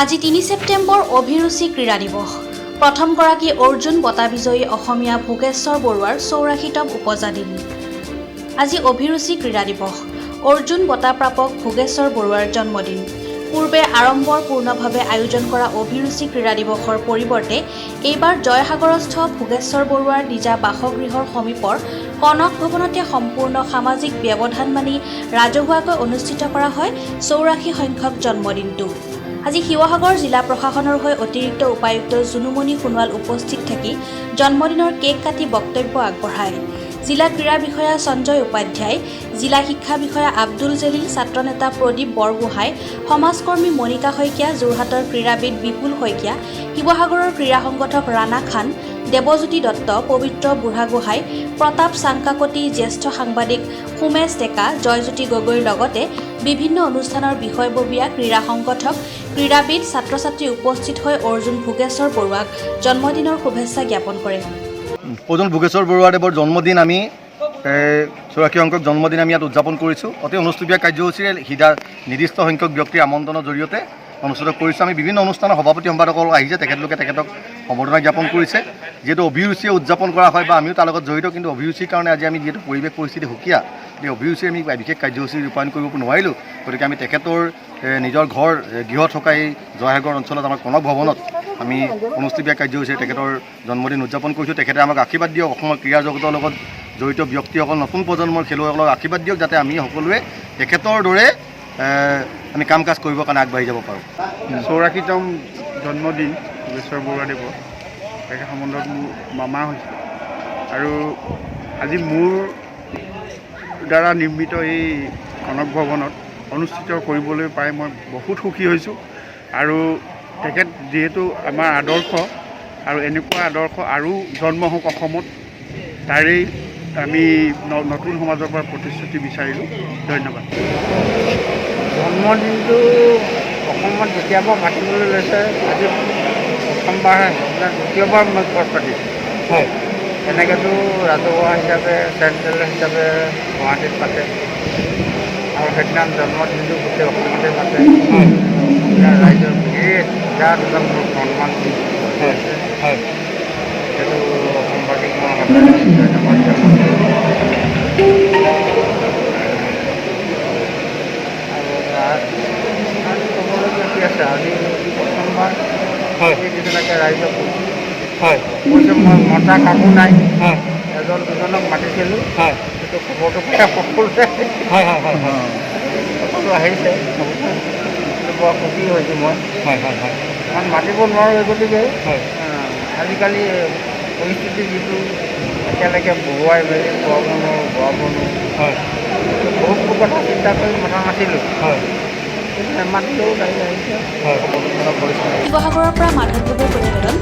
আজি ৩ ছেপ্টেম্বৰ অভিৰুচি ক্ৰীড়া দিৱস। প্ৰথমগৰাকী অৰ্জুন বঁটা বিজয়ী অসমীয়া ভোগেশ্বৰ বৰুৱাৰ ৮৪তম উপজা দিন। আজি অভিৰুচি ক্ৰীড়া দিৱস। অৰ্জুন বঁটা প্ৰাপক ভোগেশ্বৰ বৰুৱাৰ জন্মদিন। পূৰ্বে আড়ম্বৰপূৰ্ণভাৱে আয়োজন কৰা অভিৰুচি ক্ৰীড়া দিৱসৰ পৰিৱৰ্তে এইবাৰ জয়সাগৰস্থ ভোগেশ্বৰ বৰুৱাৰ নিজা বাসগৃহৰ সমীপৰ কনক ভৱনতে সম্পূৰ্ণ সামাজিক ব্যৱধান মানি ৰাজহুৱাকৈ অনুষ্ঠিত কৰা হয় ৮৪ সংখ্যক জন্মদিনটো। আজি শিৱসাগৰ জিলা প্ৰশাসনৰ হৈ অতিৰিক্ত উপায়ুক্ত জুনুমণি সোণোৱাল উপস্থিত থাকি জন্মদিনৰ কেক কাটি বক্তব্য আগবঢ়ায়। জিলা ক্ৰীড়া বিষয়া সঞ্জয় উপাধ্যায়, জিলা শিক্ষা বিষয়া আব্দুল জলিল, ছাত্ৰনেতা প্ৰদীপ বৰগোহাঁই, সমাজকৰ্মী মণিকা শইকীয়া, যোৰহাটৰ ক্ৰীড়াবিদ বিপুল শইকীয়া, শিৱসাগৰৰ ক্ৰীড়া সংগঠক ৰাণা খান, দেৱজ্যোতি দত্ত, পবিত্ৰ বুঢ়াগোহাঁই, প্ৰতাপ চাংকাকতি, জ্যেষ্ঠ সাংবাদিক সুমেশ ডেকা, জয়জ্যোতি গগৈৰ লগতে বিভিন্ন অনুষ্ঠানৰ বিষয়ববীয়া, ক্ৰীড়া সংগঠক, ক্ৰীড়াবিদ, ছাত্ৰ-ছাত্ৰী উপস্থিত হৈ অৰ্জুন ভোগেশ্বৰ বৰুৱাক জন্মদিনৰ শুভেচ্ছা জ্ঞাপন কৰে। অৰ্জুন ভোগেশ্বৰ বৰুৱাদেৱৰ জন্মদিন আমি ৮৪ সংখ্যক জন্মদিন আমি ইয়াত উদযাপন কৰিছোঁ। অতি অনুষ্ঠুপীয়া কাৰ্যসূচীৰে নিৰ্দিষ্ট সংখ্যক ব্যক্তিৰ আমন্ত্ৰণৰ জৰিয়তে অনুষ্ঠিত কৰিছোঁ। আমি বিভিন্ন অনুষ্ঠানৰ সভাপতি সম্পাদকসকল আহিছে, তেখেতলোকে তেখেতক সম্বৰ্ধনা জ্ঞাপন কৰিছে। যিহেতু অভিৰুচিয়ে উদযাপন কৰা হয় বা আমিও তাৰ লগত জড়িত, কিন্তু অভিৰুচিৰ কাৰণে আজি আমি যিহেতু পৰিৱেশ পৰিস্থিতি সুকীয়া, এই অভিৰুচিৰে আমি বিশেষ কাৰ্যসূচী ৰূপায়ণ কৰিব নোৱাৰিলোঁ। গতিকে আমি তেখেতৰ নিজৰ গৃহ থকা এই জয়সাগৰ অঞ্চলত আমাৰ কনক ভৱনত আমি অনুষ্ঠুপীয়া কাৰ্যসূচীৰে তেখেতৰ জন্মদিন উদযাপন কৰিছোঁ। তেখেতে আমাক আশীৰ্বাদ দিয়ক, অসমৰ ক্ৰীড়া জগতৰ লগত জড়িত ব্যক্তিসকল, নতুন প্ৰজন্মৰ খেলুৱৈসকলক আশীৰ্বাদ দিয়ক, যাতে আমি সকলোৱে তেখেতৰ দৰে আমি কাম কাজ কৰিবৰ কাৰণে আগবাঢ়ি যাব পাৰোঁ। ৮৪তম জন্মদিন ভোগেশ্বৰ বৰুৱাদেৱৰ, তেখেত সম্বন্ধত মোৰ মামা হৈছে আৰু আজি মোৰ দ্বাৰা নিৰ্মিত এই কনক ভৱনত অনুষ্ঠিত কৰিবলৈ পাই মই বহুত সুখী হৈছোঁ। আৰু তেখেত যিহেতু আমাৰ আদৰ্শ, আৰু এনেকুৱা আদৰ্শ আৰু জন্ম হওক অসমত, তাৰেই আমি নতুন সমাজৰ পৰা প্ৰতিশ্ৰুতি বিচাৰিলোঁ। ধন্যবাদ। জন্মদিনটো অসমত যেতিয়াৰ পৰা পাতিবলৈ লৈছে, আজি প্ৰথমবাৰ দ্বিতীয়বাৰ মই ঘৰত পাতিছোঁ। হয়, এনেকৈতো ৰাজহুৱা হিচাপে চেণ্ট্ৰেল হিচাপে গুৱাহাটীত পাতে, আৰু সেইদিনা জন্মদিনটো গোটেই অসমতে পাতে। ৰাইজৰ বিৰাট এটা মোৰ সন্মান হৈছে। হয়, সেইটো অসমবাসীক মই ধন্যবাদ জ্ঞাপন কৰোঁ। আৰু ক'বলগীয়া কি আছে, আজি প্ৰথমবাৰ যিবিলাকে ৰাইজক কৈছে মই মতা কাকো নাই, এজন দুজনক মাতিছিলোঁ, সেইটো খবৰটো পাই সকলোৱে সকলো আহিছে, বৰ সুখী হৈছোঁ মই। কাৰণ মাতিব নোৱাৰোঁ, এই গতিকে আজিকালি পৰিস্থিতি যিটো একেলগে বহুৱাই মেলি খোৱাব নোৱাৰোঁ, বহুত কথা চিন্তা কৰি মতা নাছিলোঁ। কিন্তু নেমাতিলেও গাড়ী আহিছে। শিৱসাগৰৰ পৰা মাধৱ গগৈৰ প্ৰতিবেদন।